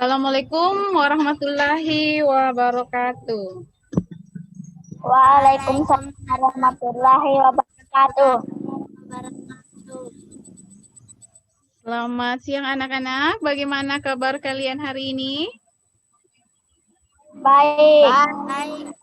Assalamualaikum warahmatullahi wabarakatuh. Waalaikumsalam warahmatullahi wabarakatuh. Selamat siang anak-anak. Bagaimana kabar kalian hari ini? Baik.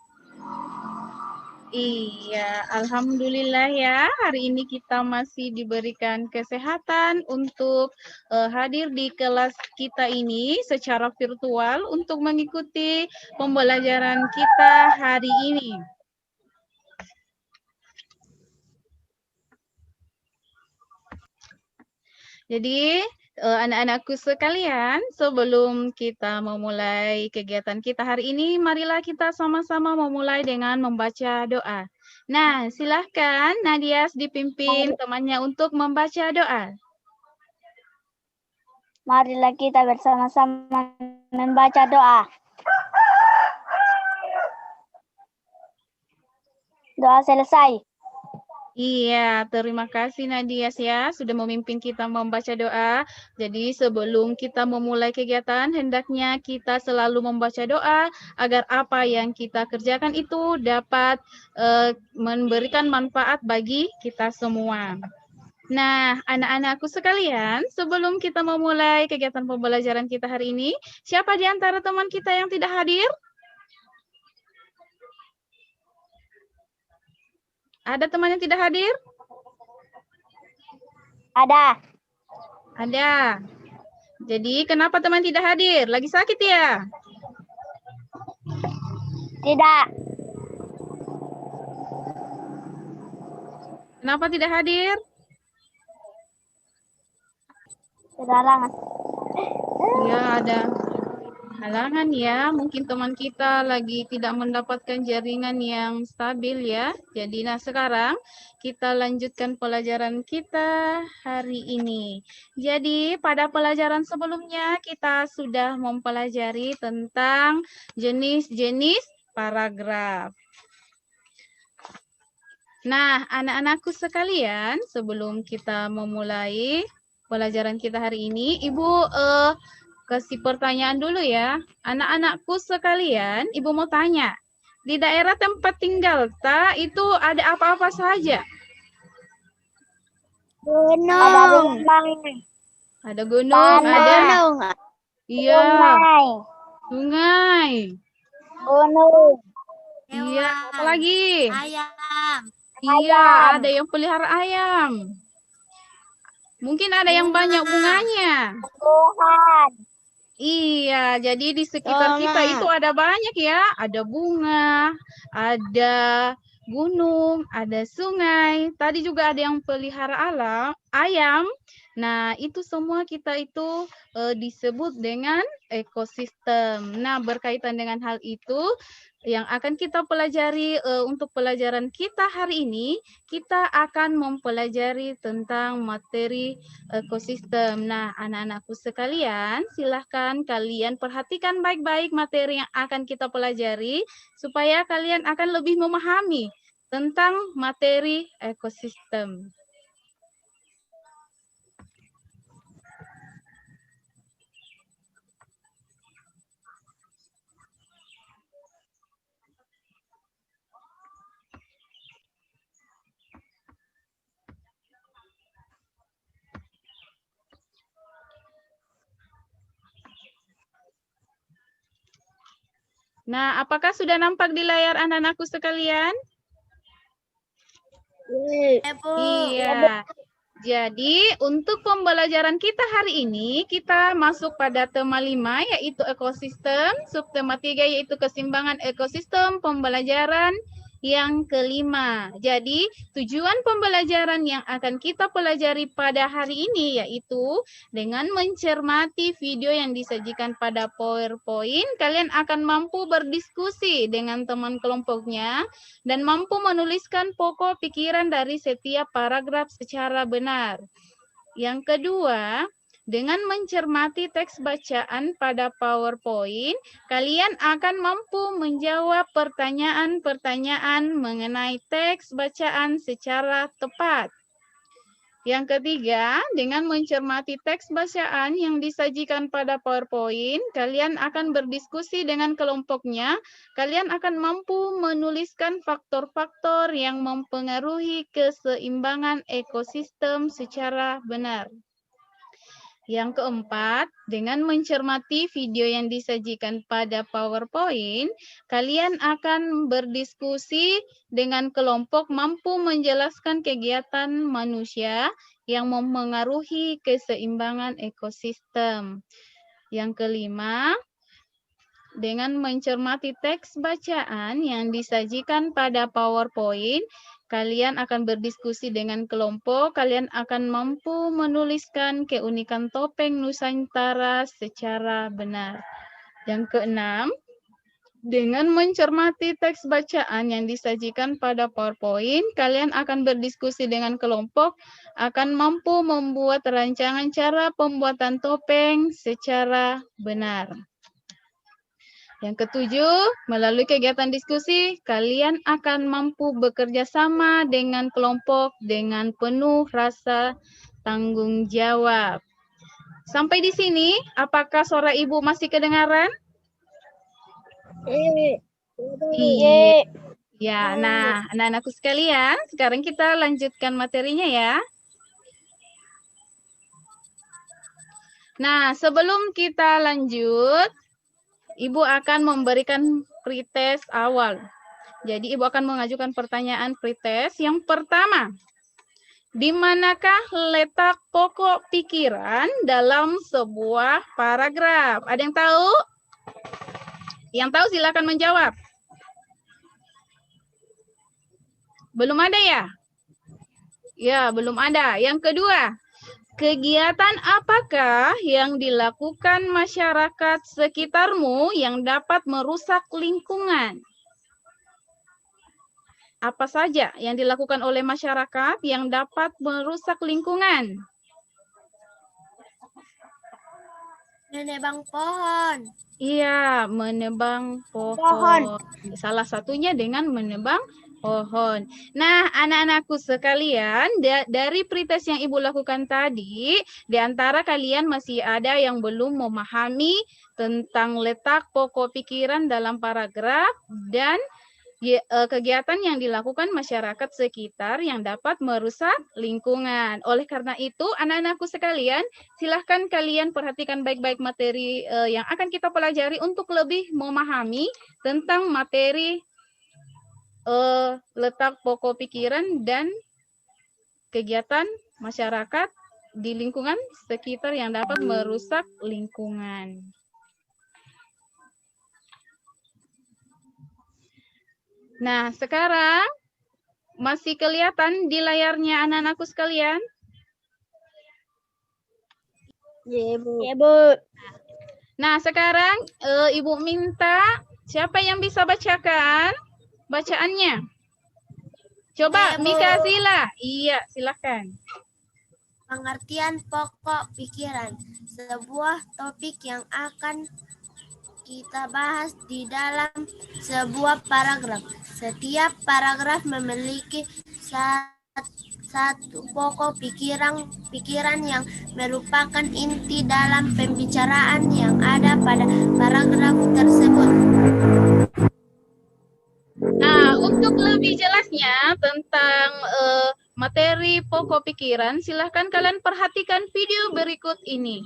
Iya, alhamdulillah ya. Hari ini kita masih diberikan kesehatan untuk hadir di kelas kita ini secara virtual untuk mengikuti pembelajaran kita hari ini. Jadi, anak-anakku sekalian, sebelum kita memulai kegiatan kita hari ini, marilah kita sama-sama memulai dengan membaca doa. Nah, silahkan Nadia dipimpin temannya untuk membaca doa. Marilah kita bersama-sama membaca doa. Doa selesai. Iya, terima kasih Nadia ya sudah memimpin kita membaca doa. Jadi sebelum kita memulai kegiatan, hendaknya kita selalu membaca doa agar apa yang kita kerjakan itu dapat memberikan manfaat bagi kita semua. Nah, anak-anakku sekalian, sebelum kita memulai kegiatan pembelajaran kita hari ini, siapa di antara teman kita yang tidak hadir? Ada teman yang tidak hadir? Ada. Ada. Jadi, kenapa teman tidak hadir? Lagi sakit ya? Tidak. Kenapa tidak hadir? Halangan. Ya, ada halangan ya. Mungkin teman kita lagi tidak mendapatkan jaringan yang stabil ya. Jadi, nah sekarang kita lanjutkan pelajaran kita hari ini. Jadi, pada pelajaran sebelumnya kita sudah mempelajari tentang jenis-jenis paragraf. Nah, anak-anakku sekalian, sebelum kita memulai pelajaran kita hari ini, Ibu kasih pertanyaan dulu ya. Anak-anakku sekalian, Ibu mau tanya, di daerah tempat tinggal Ta itu ada apa-apa saja? Gunung. Ada rumah. Ada gunung, ada iya, sungai. Gunung. Iya, apa lagi? Ayam. Iya, ada yang pelihara ayam. Mungkin ada yang banyak bunganya. Tuhan. Iya, jadi di sekitar kita itu ada banyak ya. Ada bunga, ada gunung, ada sungai. Tadi juga ada yang pelihara ayam. Nah, itu semua kita itu disebut dengan ekosistem. Nah, berkaitan dengan hal itu, yang akan kita pelajari untuk pelajaran kita hari ini, kita akan mempelajari tentang materi ekosistem. Nah, anak-anakku sekalian, silahkan kalian perhatikan baik-baik materi yang akan kita pelajari, supaya kalian akan lebih memahami tentang materi ekosistem. Nah, apakah sudah nampak di layar anak-anakku sekalian? Iya. Jadi, untuk pembelajaran kita hari ini, kita masuk pada tema 5, yaitu ekosistem. Subtema 3, yaitu keseimbangan ekosistem. Pembelajaran yang kelima. Jadi, tujuan pembelajaran yang akan kita pelajari pada hari ini, yaitu dengan mencermati video yang disajikan pada PowerPoint, kalian akan mampu berdiskusi dengan teman kelompoknya dan mampu menuliskan pokok pikiran dari setiap paragraf secara benar. Yang kedua, dengan mencermati teks bacaan pada PowerPoint, kalian akan mampu menjawab pertanyaan-pertanyaan mengenai teks bacaan secara tepat. Yang ketiga, dengan mencermati teks bacaan yang disajikan pada PowerPoint, kalian akan berdiskusi dengan kelompoknya. Kalian akan mampu menuliskan faktor-faktor yang mempengaruhi keseimbangan ekosistem secara benar. Yang keempat, dengan mencermati video yang disajikan pada PowerPoint, kalian akan berdiskusi dengan kelompok mampu menjelaskan kegiatan manusia yang mempengaruhi keseimbangan ekosistem. Yang kelima, dengan mencermati teks bacaan yang disajikan pada PowerPoint, kalian akan berdiskusi dengan kelompok, kalian akan mampu menuliskan keunikan topeng Nusantara secara benar. Yang keenam, dengan mencermati teks bacaan yang disajikan pada PowerPoint, kalian akan berdiskusi dengan kelompok, akan mampu membuat rancangan cara pembuatan topeng secara benar. Yang ketujuh, melalui kegiatan diskusi, kalian akan mampu bekerja sama dengan kelompok dengan penuh rasa tanggung jawab. Sampai di sini, apakah suara Ibu masih kedengaran? Iya. Ya, nah, anak-anakku sekalian, sekarang kita lanjutkan materinya ya. Nah, sebelum kita lanjut, Ibu akan memberikan pretest awal. Jadi Ibu akan mengajukan pertanyaan pretest. Yang pertama, di manakah letak pokok pikiran dalam sebuah paragraf? Ada yang tahu? Yang tahu silakan menjawab. Belum ada ya? Ya, belum ada. Yang kedua, kegiatan apakah yang dilakukan masyarakat sekitarmu yang dapat merusak lingkungan? Apa saja yang dilakukan oleh masyarakat yang dapat merusak lingkungan? Menebang pohon. Iya, menebang pohon. Salah satunya dengan menebang pohon. Nah, anak-anakku sekalian, dari pretest yang Ibu lakukan tadi, di antara kalian masih ada yang belum memahami tentang letak pokok pikiran dalam paragraf dan kegiatan yang dilakukan masyarakat sekitar yang dapat merusak lingkungan. Oleh karena itu, anak-anakku sekalian, silahkan kalian perhatikan baik-baik materi yang akan kita pelajari untuk lebih memahami tentang materi letak pokok pikiran dan kegiatan masyarakat di lingkungan sekitar yang dapat merusak lingkungan. Nah, sekarang masih kelihatan di layarnya anak-anakku sekalian? Ya, Bu. Nah, sekarang Ibu minta siapa yang bisa bacakan bacaannya? Coba, Mika Sila. Iya, silakan. Pengertian pokok pikiran. Sebuah topik yang akan kita bahas di dalam sebuah paragraf. Setiap paragraf memiliki satu pokok pikiran yang merupakan inti dalam pembicaraan yang ada pada paragraf tersebut. Nah, untuk lebih jelasnya tentang materi pokok pikiran, silahkan kalian perhatikan video berikut ini.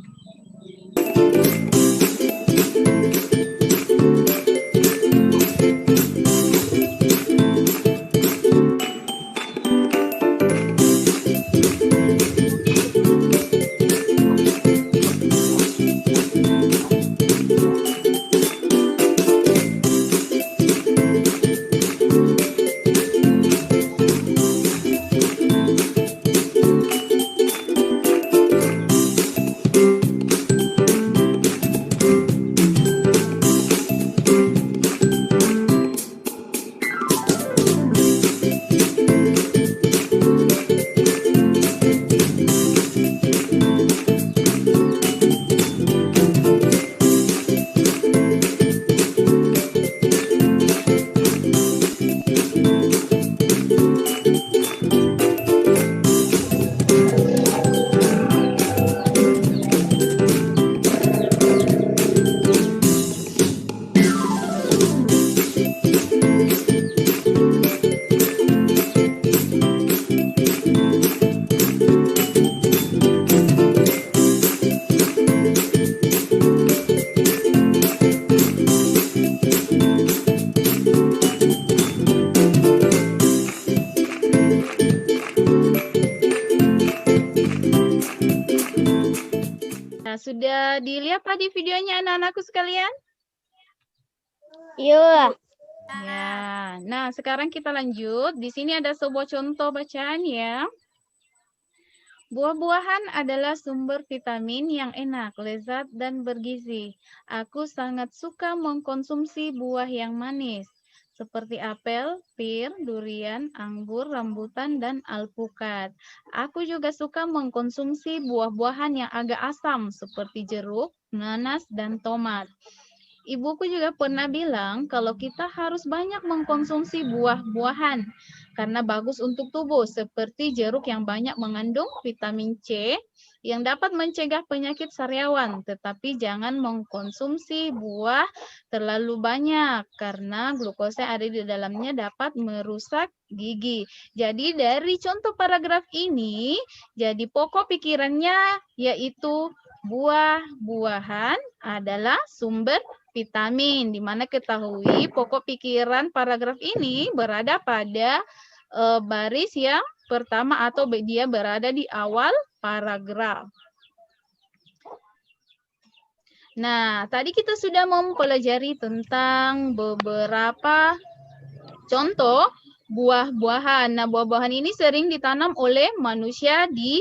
Sudah dilihat tadi videonya anak-anakku sekalian? Iya. Ya. Nah, sekarang kita lanjut. Di sini ada sebuah contoh bacaan ya. Buah-buahan adalah sumber vitamin yang enak, lezat, dan bergizi. Aku sangat suka mengkonsumsi buah yang manis, seperti apel, pir, durian, anggur, rambutan, dan alpukat. Aku juga suka mengkonsumsi buah-buahan yang agak asam, seperti jeruk, nanas, dan tomat. Ibuku juga pernah bilang kalau kita harus banyak mengkonsumsi buah-buahan karena bagus untuk tubuh, seperti jeruk yang banyak mengandung vitamin C yang dapat mencegah penyakit sariawan. Tetapi jangan mengkonsumsi buah terlalu banyak karena glukosa yang ada di dalamnya dapat merusak gigi. Jadi dari contoh paragraf ini, jadi pokok pikirannya yaitu buah-buahan adalah sumber vitamin, di mana ketahui pokok pikiran paragraf ini berada pada baris yang pertama atau dia berada di awal paragraf. Nah, tadi kita sudah mempelajari tentang beberapa contoh buah-buahan. Nah, buah-buahan ini sering ditanam oleh manusia di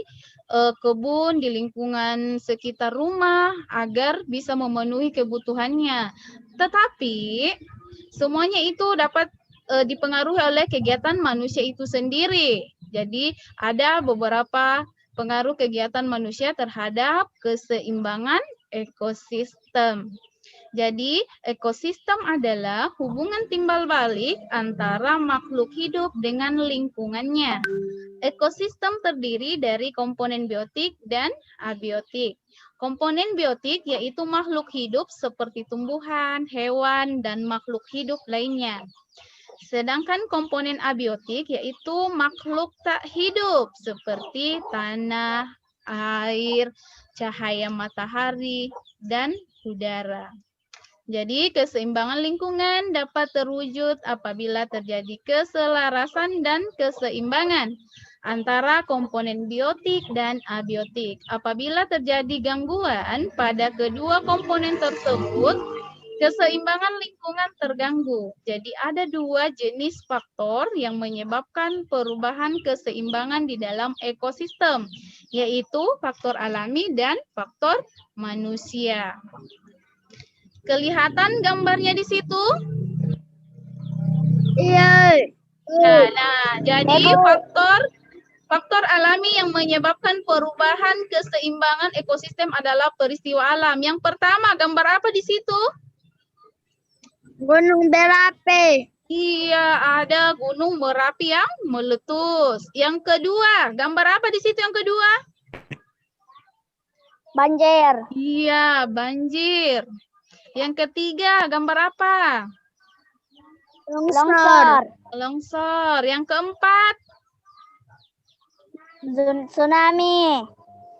kebun, di lingkungan sekitar rumah agar bisa memenuhi kebutuhannya. Tetapi semuanya itu dapat dipengaruhi oleh kegiatan manusia itu sendiri. Jadi ada beberapa pengaruh kegiatan manusia terhadap keseimbangan ekosistem. Jadi, ekosistem adalah hubungan timbal balik antara makhluk hidup dengan lingkungannya. Ekosistem terdiri dari komponen biotik dan abiotik. Komponen biotik yaitu makhluk hidup seperti tumbuhan, hewan, dan makhluk hidup lainnya. Sedangkan komponen abiotik yaitu makhluk tak hidup seperti tanah, air, cahaya matahari, dan udara. Jadi, keseimbangan lingkungan dapat terwujud apabila terjadi keselarasan dan keseimbangan antara komponen biotik dan abiotik. Apabila terjadi gangguan pada kedua komponen tersebut, keseimbangan lingkungan terganggu. Jadi, ada dua jenis faktor yang menyebabkan perubahan keseimbangan di dalam ekosistem, yaitu faktor alami dan faktor manusia. Kelihatan gambarnya di situ? Iya. Nah, jadi faktor alami yang menyebabkan perubahan keseimbangan ekosistem adalah peristiwa alam. Yang pertama, gambar apa di situ? Gunung berapi. Iya, ada gunung Merapi yang meletus. Yang kedua, gambar apa di situ yang kedua? Banjir. Iya, banjir. Yang ketiga, gambar apa? Longsor. Longsor. Yang keempat? Tsunami.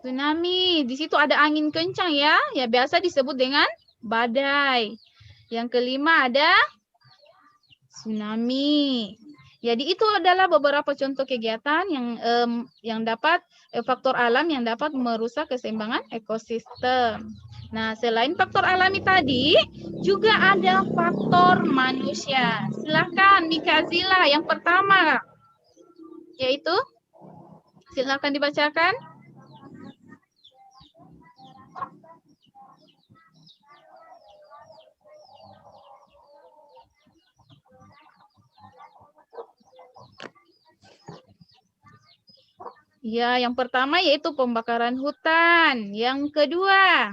Tsunami. Di situ ada angin kencang ya. Ya biasa disebut dengan badai. Yang kelima ada tsunami. Jadi itu adalah beberapa contoh kegiatan yang dapat faktor alam yang dapat merusak keseimbangan ekosistem. Nah, selain faktor alami tadi, juga ada faktor manusia. Silakan Mika Zila yang pertama, yaitu silakan dibacakan. Ya, yang pertama yaitu pembakaran hutan. Yang kedua,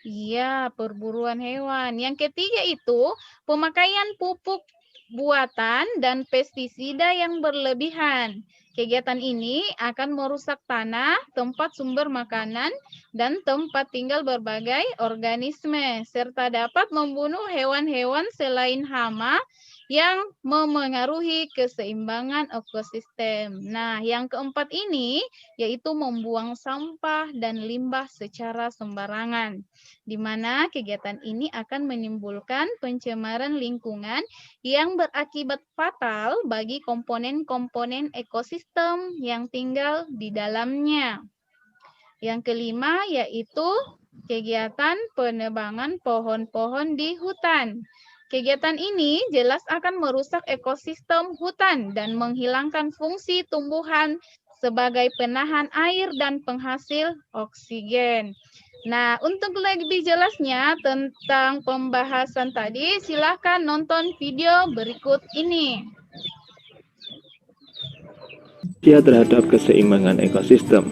iya, perburuan hewan. Yang ketiga itu pemakaian pupuk buatan dan pestisida yang berlebihan. Kegiatan ini akan merusak tanah, tempat sumber makanan, dan tempat tinggal berbagai organisme, serta dapat membunuh hewan-hewan selain hama yang memengaruhi keseimbangan ekosistem. Nah, yang keempat ini yaitu membuang sampah dan limbah secara sembarangan, di mana kegiatan ini akan menimbulkan pencemaran lingkungan yang berakibat fatal bagi komponen-komponen ekosistem yang tinggal di dalamnya. Yang kelima yaitu kegiatan penebangan pohon-pohon di hutan. Kegiatan ini jelas akan merusak ekosistem hutan dan menghilangkan fungsi tumbuhan sebagai penahan air dan penghasil oksigen. Nah, untuk lebih jelasnya tentang pembahasan tadi, silakan nonton video berikut ini. Terhadap keseimbangan ekosistem.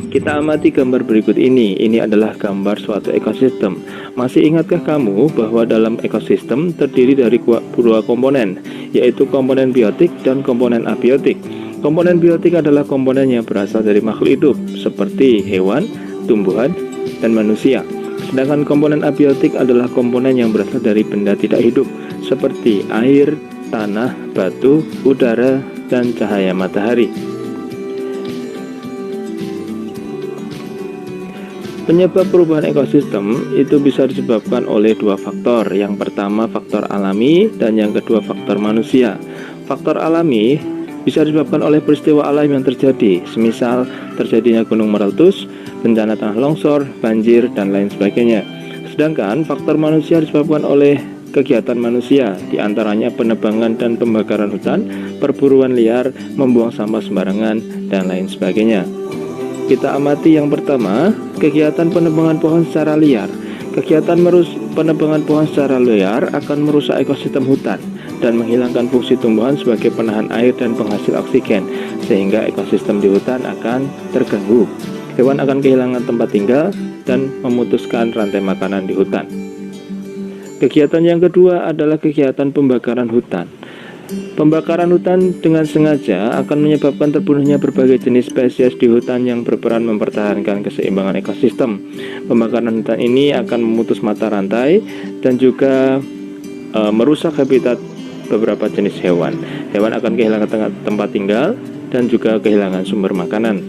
Kita amati gambar berikut ini. Ini adalah gambar suatu ekosistem. Masih ingatkah kamu bahwa dalam ekosistem terdiri dari dua komponen, yaitu komponen biotik dan komponen abiotik. Komponen biotik adalah komponen yang berasal dari makhluk hidup, seperti hewan, tumbuhan, dan manusia. Sedangkan komponen abiotik adalah komponen yang berasal dari benda tidak hidup, seperti air, tanah, batu, udara, dan cahaya matahari. Penyebab perubahan ekosistem itu bisa disebabkan oleh dua faktor. Yang pertama faktor alami dan yang kedua faktor manusia. Faktor alami bisa disebabkan oleh peristiwa alam yang terjadi, semisal terjadinya gunung meletus, bencana tanah longsor, banjir, dan lain sebagainya. Sedangkan faktor manusia disebabkan oleh kegiatan manusia, diantaranya penebangan dan pembakaran hutan, perburuan liar, membuang sampah sembarangan, dan lain sebagainya. Kita amati yang pertama, kegiatan penebangan pohon secara liar. Kegiatan penebangan pohon secara liar akan merusak ekosistem hutan dan menghilangkan fungsi tumbuhan sebagai penahan air dan penghasil oksigen, sehingga ekosistem di hutan akan terganggu. Hewan akan kehilangan tempat tinggal dan memutuskan rantai makanan di hutan. Kegiatan yang kedua adalah kegiatan pembakaran hutan. Pembakaran hutan dengan sengaja akan menyebabkan terbunuhnya berbagai jenis spesies di hutan yang berperan mempertahankan keseimbangan ekosistem. Pembakaran hutan ini akan memutus mata rantai dan juga merusak habitat beberapa jenis hewan. Hewan akan kehilangan tempat tinggal dan juga kehilangan sumber makanan.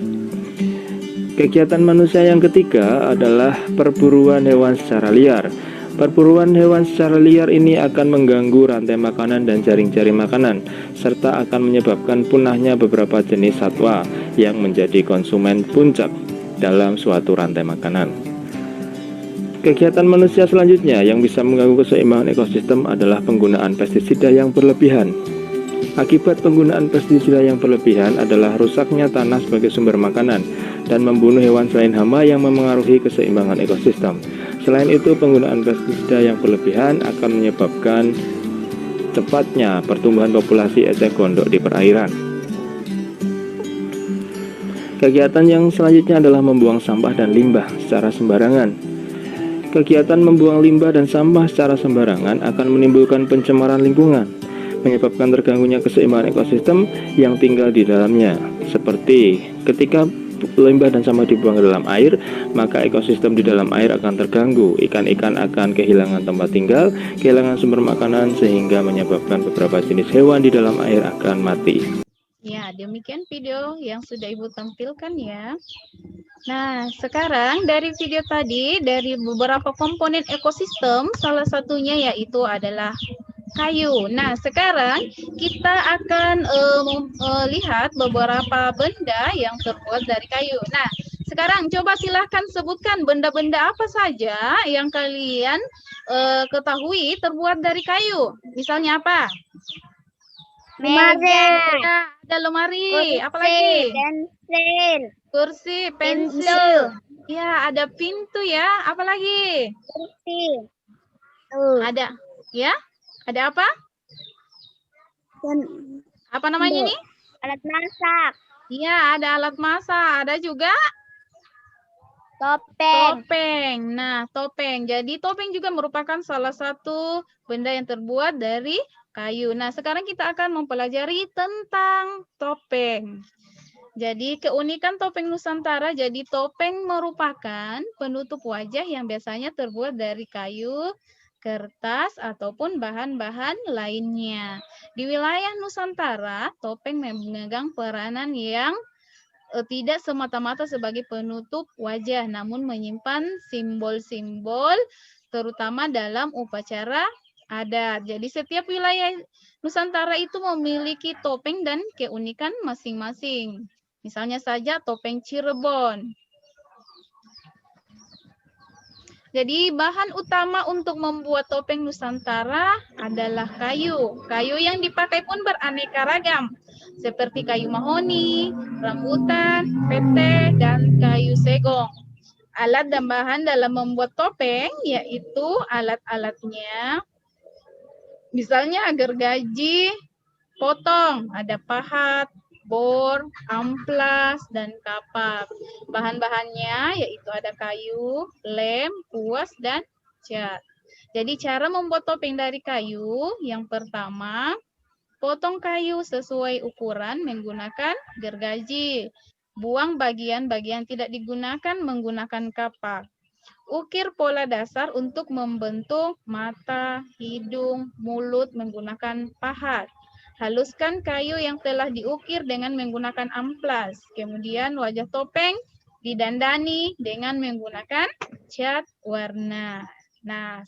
Kegiatan manusia yang ketiga adalah perburuan hewan secara liar. Perburuan hewan secara liar ini akan mengganggu rantai makanan dan jaring-jaring makanan, serta akan menyebabkan punahnya beberapa jenis satwa yang menjadi konsumen puncak dalam suatu rantai makanan. Kegiatan manusia selanjutnya yang bisa mengganggu keseimbangan ekosistem adalah penggunaan pestisida yang berlebihan. Akibat penggunaan pestisida yang berlebihan adalah rusaknya tanah sebagai sumber makanan dan membunuh hewan selain hama yang memengaruhi keseimbangan ekosistem. Selain itu, penggunaan pestisida yang berlebihan akan menyebabkan cepatnya pertumbuhan populasi eceng gondok di perairan. Kegiatan yang selanjutnya adalah membuang sampah dan limbah secara sembarangan. Kegiatan membuang limbah dan sampah secara sembarangan akan menimbulkan pencemaran lingkungan, menyebabkan terganggunya keseimbangan ekosistem yang tinggal di dalamnya. Seperti ketika limbah dan sampah dibuang ke dalam air, maka ekosistem di dalam air akan terganggu. Ikan-ikan akan kehilangan tempat tinggal, kehilangan sumber makanan, sehingga menyebabkan beberapa jenis hewan di dalam air akan mati. Ya, demikian video yang sudah Ibu tampilkan ya. Nah, sekarang dari video tadi, dari beberapa komponen ekosistem, salah satunya yaitu adalah kayu. Nah, sekarang kita akan lihat beberapa benda yang terbuat dari kayu. Nah, sekarang coba silahkan sebutkan benda-benda apa saja yang kalian ketahui terbuat dari kayu. Misalnya apa? Meja, Ada lemari, kursi, apalagi? pensil, Kursi, pensil. Ya, ada pintu ya, apalagi? kursi. Ada, ya? Ada apa? Apa namanya ini? Alat masak, Iya, ada alat masak. Ada juga topeng, topeng. Nah, topeng. Jadi topeng juga merupakan salah satu benda yang terbuat dari kayu. Nah, sekarang kita akan mempelajari tentang topeng. Jadi keunikan topeng Nusantara, jadi topeng merupakan penutup wajah yang biasanya terbuat dari kayu kertas, ataupun bahan-bahan lainnya. Di wilayah Nusantara, topeng memegang peranan yang tidak semata-mata sebagai penutup wajah, namun menyimpan simbol-simbol terutama dalam upacara adat. Jadi setiap wilayah Nusantara itu memiliki topeng dan keunikan masing-masing. Misalnya saja topeng Cirebon. Jadi bahan utama untuk membuat topeng Nusantara adalah kayu. Kayu yang dipakai pun beraneka ragam, seperti kayu mahoni, rambutan, pete, dan kayu segong. Alat dan bahan dalam membuat topeng yaitu alat-alatnya. Misalnya gergaji, potong, ada pahat, bor, amplas, dan kapak. Bahan-bahannya yaitu ada kayu, lem, kuas, dan cat. Jadi cara membuat topeng dari kayu, yang pertama, potong kayu sesuai ukuran menggunakan gergaji. Buang bagian-bagian tidak digunakan menggunakan kapak. Ukir pola dasar untuk membentuk mata, hidung, mulut menggunakan pahat. Haluskan kayu yang telah diukir dengan menggunakan amplas. Kemudian wajah topeng didandani dengan menggunakan cat warna. Nah,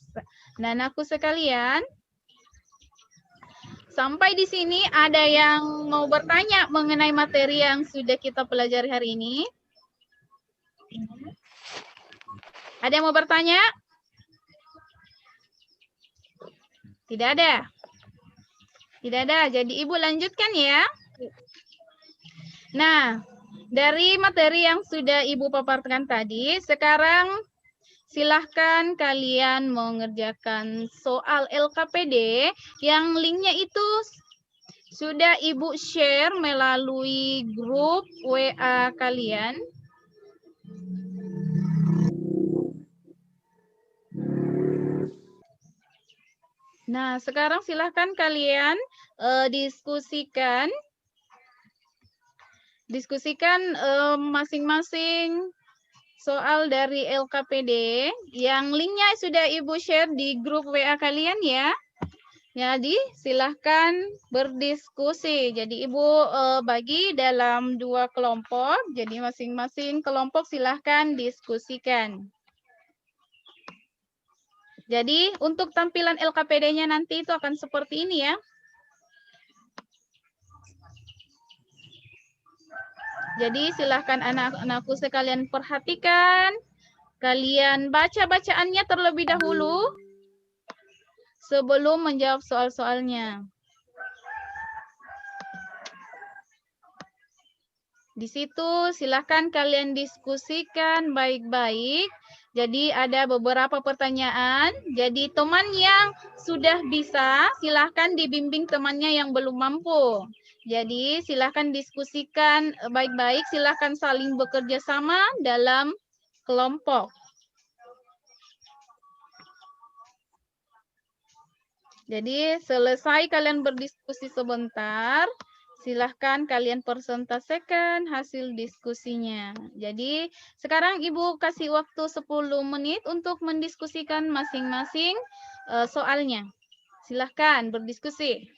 nanaku sekalian, sampai di sini ada yang mau bertanya mengenai materi yang sudah kita pelajari hari ini? Ada yang mau bertanya? Tidak ada. Tidak ada, jadi Ibu lanjutkan ya. Nah, dari materi yang sudah Ibu paparkan tadi, sekarang silahkan kalian mengerjakan soal LKPD yang linknya itu sudah Ibu share melalui grup WA kalian. Nah, sekarang silahkan kalian diskusikan masing-masing soal dari LKPD yang linknya sudah Ibu share di grup WA kalian ya. Jadi silahkan berdiskusi. Jadi Ibu bagi dalam 2 kelompok. Jadi masing-masing kelompok silahkan diskusikan. Jadi untuk tampilan LKPD-nya nanti itu akan seperti ini ya. Jadi silahkan anak-anakku sekalian perhatikan. Kalian baca bacaannya terlebih dahulu sebelum menjawab soal-soalnya. Di situ silahkan kalian diskusikan baik-baik. Jadi ada beberapa pertanyaan. Jadi teman yang sudah bisa, silahkan dibimbing temannya yang belum mampu. Jadi silahkan diskusikan baik-baik, silahkan saling bekerja sama dalam kelompok. Jadi selesai kalian berdiskusi sebentar, silahkan kalian presentasikan hasil diskusinya. Jadi sekarang Ibu kasih waktu 10 menit untuk mendiskusikan masing-masing soalnya. Silahkan berdiskusi.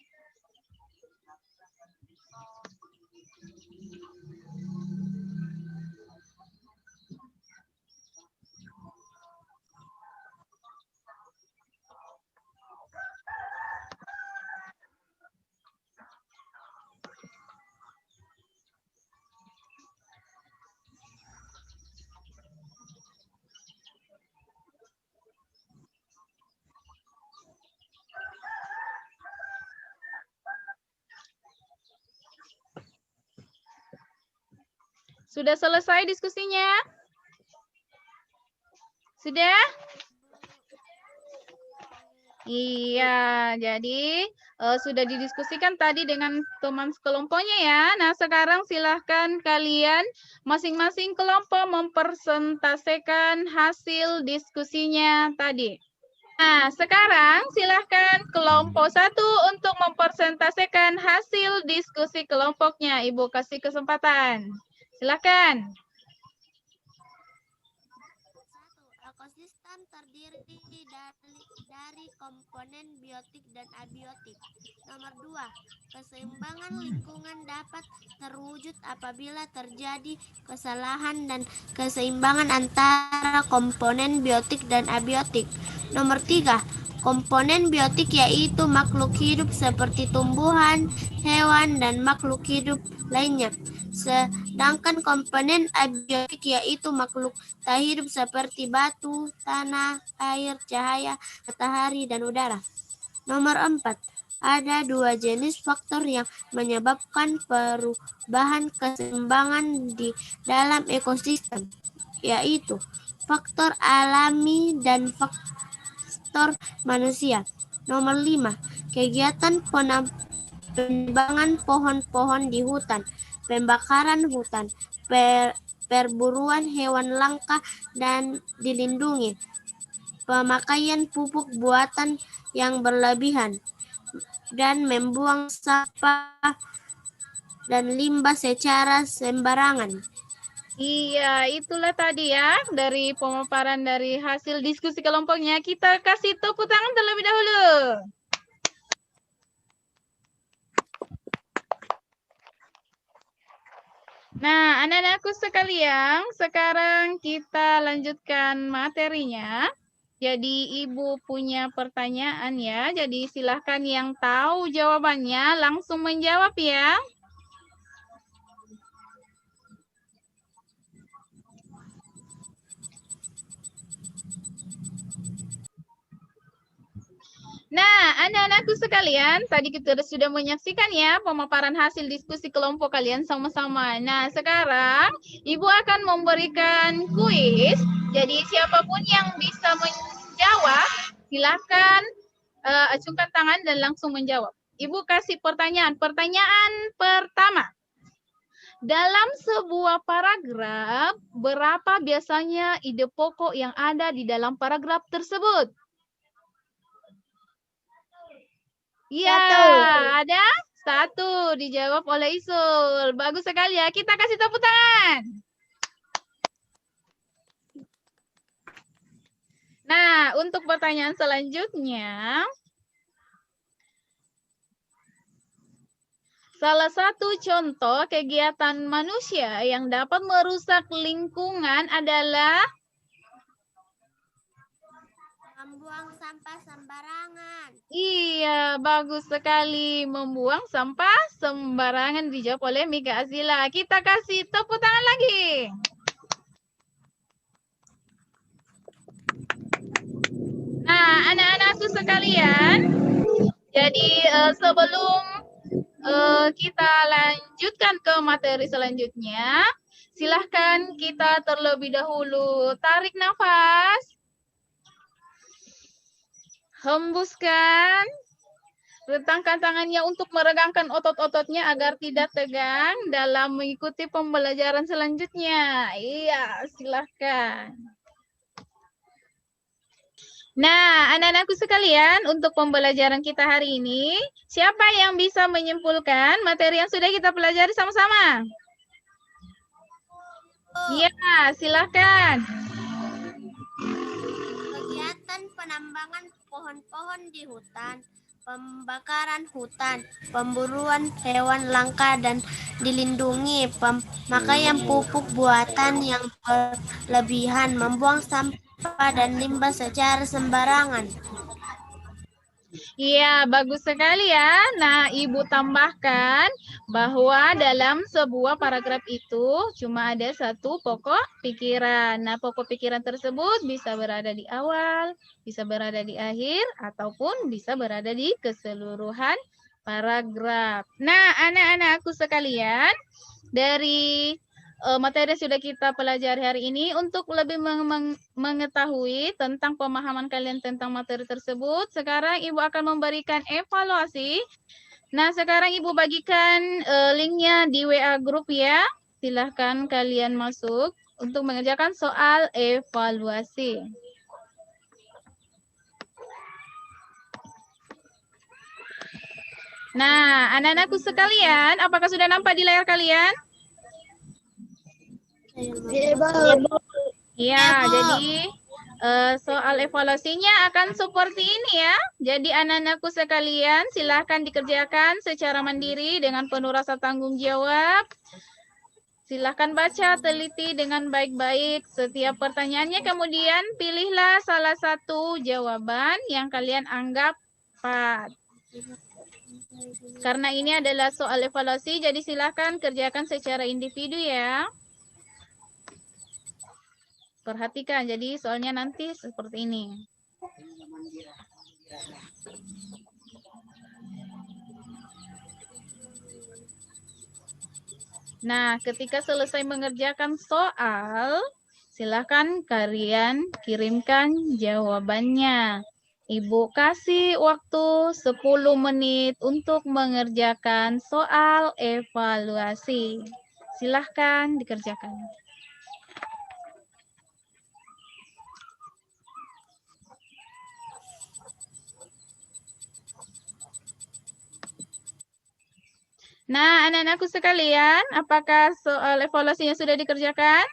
Sudah selesai diskusinya? Sudah? Iya, jadi sudah didiskusikan tadi dengan teman sekelompoknya ya. Nah, sekarang silahkan kalian masing-masing kelompok mempresentasikan hasil diskusinya tadi. Nah, sekarang silahkan kelompok 1 untuk mempresentasikan hasil diskusi kelompoknya. Ibu kasih kesempatan. Silahkan. ekosistem terdiri dari komponen biotik dan abiotik. Nomor 2, keseimbangan lingkungan dapat terwujud apabila terjadi kesalahan dan keseimbangan antara komponen biotik dan abiotik. Nomor 3, komponen biotik yaitu makhluk hidup seperti tumbuhan, hewan, dan makhluk hidup lainnya. Sedangkan komponen abiotik yaitu makhluk tak hidup seperti batu, tanah, air, cahaya, matahari, dan udara. Nomor 4, ada 2 jenis faktor yang menyebabkan perubahan keseimbangan di dalam ekosistem, yaitu faktor alami dan faktor manusia. Nomor 5, kegiatan penebangan pohon-pohon di hutan, pembakaran hutan, perburuan hewan langka dan dilindungi, pemakaian pupuk buatan yang berlebihan, dan membuang sampah dan limbah secara sembarangan. Iya, itulah tadi ya dari pemaparan dari hasil diskusi kelompoknya. Kita kasih tepuk tangan terlebih dahulu. Nah, anak-anakku sekalian, sekarang kita lanjutkan materinya. Jadi Ibu punya pertanyaan ya, jadi silahkan yang tahu jawabannya langsung menjawab ya. Nah, anak-anakku sekalian, tadi kita sudah menyaksikan ya pemaparan hasil diskusi kelompok kalian sama-sama. Nah, sekarang Ibu akan memberikan kuis. Jadi siapapun yang bisa menjawab, silakan acungkan tangan dan langsung menjawab. Ibu kasih pertanyaan. Pertanyaan pertama. Dalam sebuah paragraf, berapa biasanya ide pokok yang ada di dalam paragraf tersebut? Iya, ada 1 dijawab oleh Isul. Bagus sekali ya. Kita kasih tepuk tangan. Nah, untuk pertanyaan selanjutnya, salah satu contoh kegiatan manusia yang dapat merusak lingkungan adalah Membuang sampah sembarangan. iya, bagus sekali. Membuang sampah sembarangan dijawab oleh Mika Azila. Kita kasih tepuk tangan lagi. Nah, anak-anakku sekalian, jadi sebelum kita lanjutkan ke materi selanjutnya, silahkan kita terlebih dahulu tarik nafas, hembuskan, rentangkan tangannya untuk meregangkan otot-ototnya agar tidak tegang dalam mengikuti pembelajaran selanjutnya. Iya, silahkan. Nah, anak-anakku sekalian, untuk pembelajaran kita hari ini, siapa yang bisa menyimpulkan materi yang sudah kita pelajari sama-sama? Iya, silahkan. Kegiatan penambangan pohon-pohon di hutan, pembakaran hutan, pemburuan hewan langka dan dilindungi, pemakaian pupuk buatan yang berlebihan, membuang sampah dan limbah secara sembarangan. Iya, bagus sekali ya. Nah, Ibu tambahkan bahwa dalam sebuah paragraf itu cuma ada 1 pokok pikiran. Nah, pokok pikiran tersebut bisa berada di awal, bisa berada di akhir, ataupun bisa berada di keseluruhan paragraf. Nah, anak-anakku sekalian, dari materi yang sudah kita pelajari hari ini, untuk lebih mengetahui tentang pemahaman kalian tentang materi tersebut, sekarang Ibu akan memberikan evaluasi. Nah, sekarang Ibu bagikan linknya di WA grup ya. Silahkan kalian masuk untuk mengerjakan soal evaluasi. Nah, anak-anakku sekalian, apakah sudah nampak di layar kalian? Iya, jadi Soal evaluasinya akan seperti ini ya. Jadi anak-anakku sekalian silahkan dikerjakan secara mandiri dengan penuh rasa tanggung jawab. Silahkan baca, teliti dengan baik-baik setiap pertanyaannya, kemudian pilihlah salah satu jawaban yang kalian anggap tepat. Karena ini adalah soal evaluasi, jadi silahkan kerjakan secara individu ya. Perhatikan, jadi soalnya nanti seperti ini. Nah, ketika selesai mengerjakan soal, silakan kalian kirimkan jawabannya. Ibu kasih waktu 10 menit untuk mengerjakan soal evaluasi. Silahkan dikerjakan. Nah, anak-anakku sekalian, apakah soal evaluasinya sudah dikerjakan?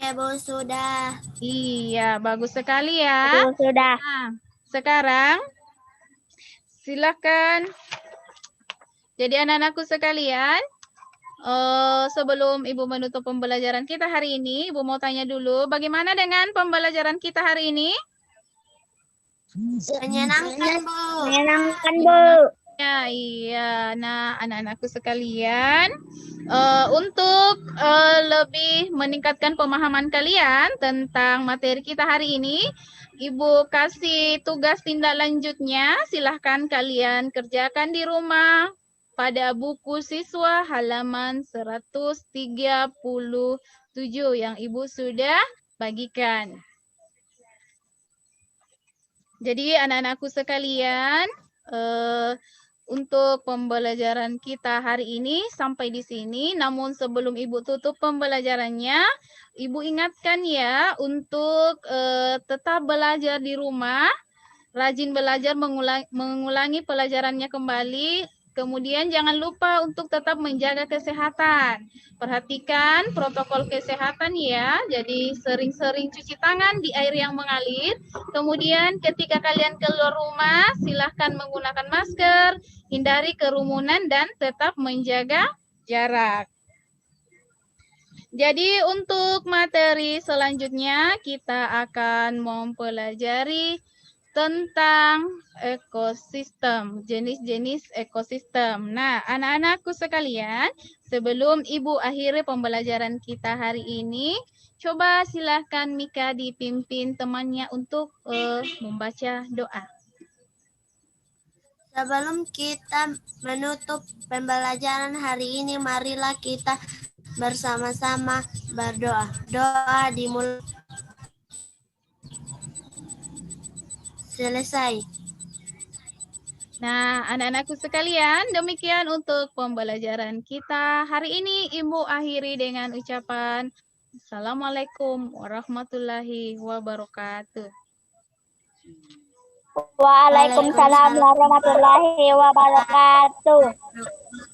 Ya, Bu, sudah. Iya, bagus sekali ya. Sudah. Nah, sekarang silakan. Jadi anak-anakku sekalian, sebelum Ibu menutup pembelajaran kita hari ini, Ibu mau tanya dulu, bagaimana dengan pembelajaran kita hari ini? Menyenangkan, Bu. Menyenangkan, Bu. Ya, iya. Nah, anak-anakku sekalian, untuk lebih meningkatkan pemahaman kalian tentang materi kita hari ini, Ibu kasih tugas tindak lanjutnya. Silahkan kalian kerjakan di rumah pada buku siswa halaman 137 yang Ibu sudah bagikan. Jadi anak-anakku sekalian, untuk pembelajaran kita hari ini sampai di sini. Namun sebelum Ibu tutup pembelajarannya, Ibu ingatkan ya untuk tetap belajar di rumah, rajin belajar, mengulangi pelajarannya kembali. Kemudian jangan lupa untuk tetap menjaga kesehatan. Perhatikan protokol kesehatan ya. Jadi sering-sering cuci tangan di air yang mengalir. Kemudian ketika kalian keluar rumah, silahkan menggunakan masker, hindari kerumunan dan tetap menjaga jarak. Jadi untuk materi selanjutnya kita akan mempelajari tentang ekosistem, jenis-jenis ekosistem. Nah, anak-anakku sekalian, sebelum Ibu akhiri pembelajaran kita hari ini, coba silahkan Mika dipimpin temannya untuk membaca doa. Sebelum kita menutup pembelajaran hari ini, marilah kita bersama-sama berdoa. Doa dimulai. Selesai. Nah, anak-anakku sekalian, demikian untuk pembelajaran kita hari ini. Ibu akhiri dengan ucapan Assalamualaikum warahmatullahi wabarakatuh. Waalaikumsalam warahmatullahi wabarakatuh.